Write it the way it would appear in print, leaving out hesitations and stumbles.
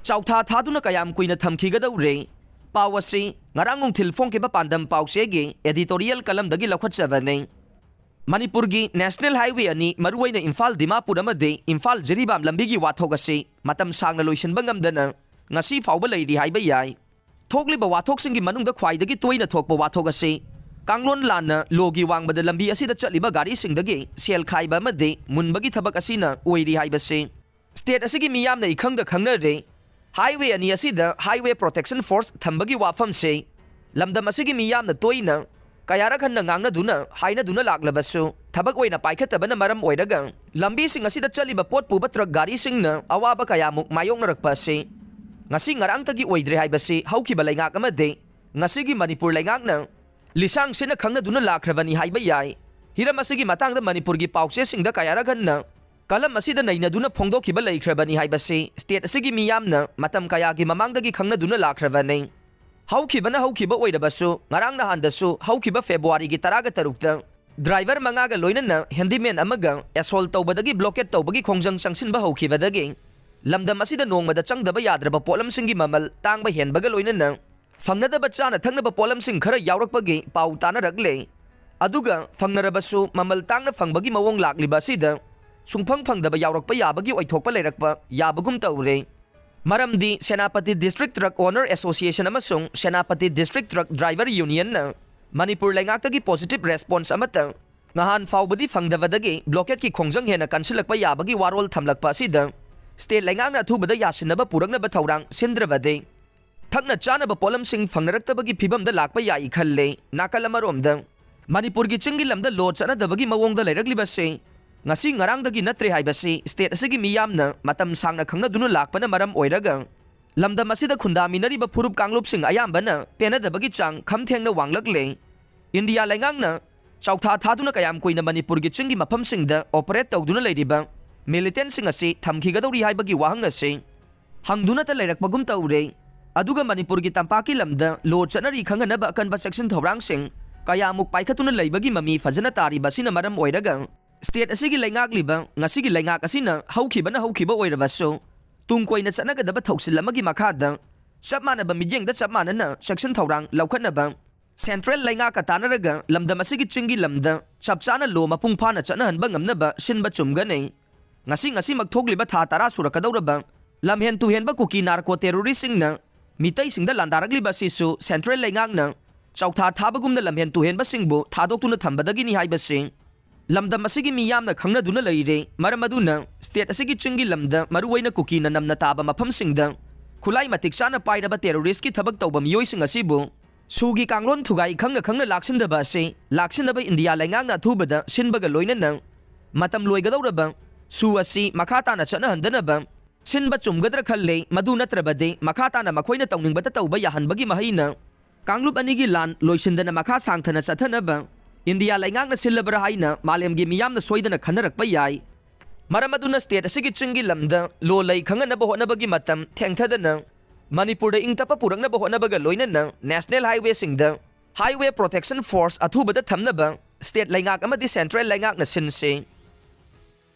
Chauta thaduna kayam kuina thamkhigadawre paw asi ngarang nungthil phongkiba pandam pawsegi editorial kalam dagi lakhwatchabane. Manipurgi National Highway ani maruwaina Imphal Dimapur amade Imphal Jiribam lambigi wathok asi matam sangna loisinba ngamdana ngasi fawba leiri haiba yai. Thokliba wathoksingi manungda khwaidagi toina thokpa wathok asi Kanglon lana logi wangbada lambi asida chatliba gari singdagi sel khaiba amade munbagi thabak asina oiri haibase. State asigi miyamna ikhangda khangnare Highway ani asida Highway Protection Force thambagi wafam se lamdam asigi miyamna toina kayara khanna ngangna duna haina duna laklabasu thabak oina paikhatabana maram oiraga lambi sing asida chaliba pot puba truck gari singna awaba kayamuk mayoknarakpa se ngasi ngarang tagi oidre haibase haukiba laingak amade ngasigi Manipur laingakna lisang sina khangna duna lakhrabani haiba yai hiram asigi matangda Manipurgi pauche singda kayara khanna kalam asida naina duna phongdokhiba leikhrabani haibase state asigi miyamna matam kayagi mamangdagi khangna duna lakhrabani haukiba oirabasu ngarang na handasu haukiba February gi 13 ta driver mangaga loinana handyman amaga assault tawbadagi blockade tawbagi khongjang sangsinba haukibadagi lamdam asida nongmada changdaba yadraba polamsingi mamal tangba henbaga loinana fangnadaba chana thangnaba polamsing khara yawrakpagi pau tanaragle aduga fangnarabasu mamal tangna fangbagi mawong lakliba sida sungphang phangdaba yawrakpa yabagi oithokpa leirakpa yabagum tawre maramdi Senapati District Truck Owner Association amasung Senapati District Truck Driver Union na Manipur laingaktagi positive response amata ngahan fawbadi phangdabadagi blockade ki khongjang hena kansilakpa yabagi warol thamlakpa asida state laingakna athubada yasinaba puraknaba thaurang sindrabade thakna chanaba polamsing phangnaraktabagi phibamda lakpa yai khalle nakalamaromda Manipurgi chingi lamda lo chanadabagi mawongda leiraklibase ngasi ngarangdagi natre haibasi state asigi miyamna matam sangna khangna dunu lakpana maram oiraga lamdam asida khundaminariba phurup kanglupsing ayambana penadabagi chang khamthengna wanglakle India laingangna chautha thaduna kayam koina Manipurgi chingi maphamsingda operate tawduna leiriba militant sing asi thamkhigadori haibagi wahang asi hangduna ta leirakpagum tawre aduga Manipurgi tampaki lamda lo chanari khanganaba akanba section thorangsing kayamuk paikhatuna leibagi mami fajana tari basina maram oiraga state asigi laingak liba ngasigi laingak asina haukiba oirabaso tungkoina chanagadaba thausilamagi makhada chapmanaba mijengda chapmanana section thorang laukhanaba central laingak ka tanaraga lamdam asigi chingi lamda chapchana lo mapung phana chanahanba ngamnaba sinba chumgane ngasi makthokliba tha tara surakadawraba lamhen tuhenba kuki narco terrorist singna mitai singda landaragliba sisu central laingakna chautha thabagumna lamhen tuhenba singbu thadoktuna thambadagi ni haibasing lamdam asigi miyamna khangna duna leire maramaduna state asigi chingi lamda maruwaina kukina namna taba maphamsingda khulai matik chana pairaba terrorist ki thabak tawba miyoising asibu sugi kanglon thugai khangna laksindaba ase laksinaba India laingakna thubada sinbaga loinana matam loigadawraba su asi makhatana chana handanaba sinba chumgadra khalle madu natrabade makhatana makhoina tawningbata tawba yahanbagi mahina kanglup anigi lan loisindana makha sangthana chathanaba India laingakna silabara haina malemgi miyamna soidana khanarakpa yai maramaduna state asigi chingi lamda lo lei khanganaba honabagi matam thengthadana Manipurda ingtapa puraknaba honabaga loinana national highway singda Highway Protection Force athubada thamnaba state laingak amadi central laingakna sinse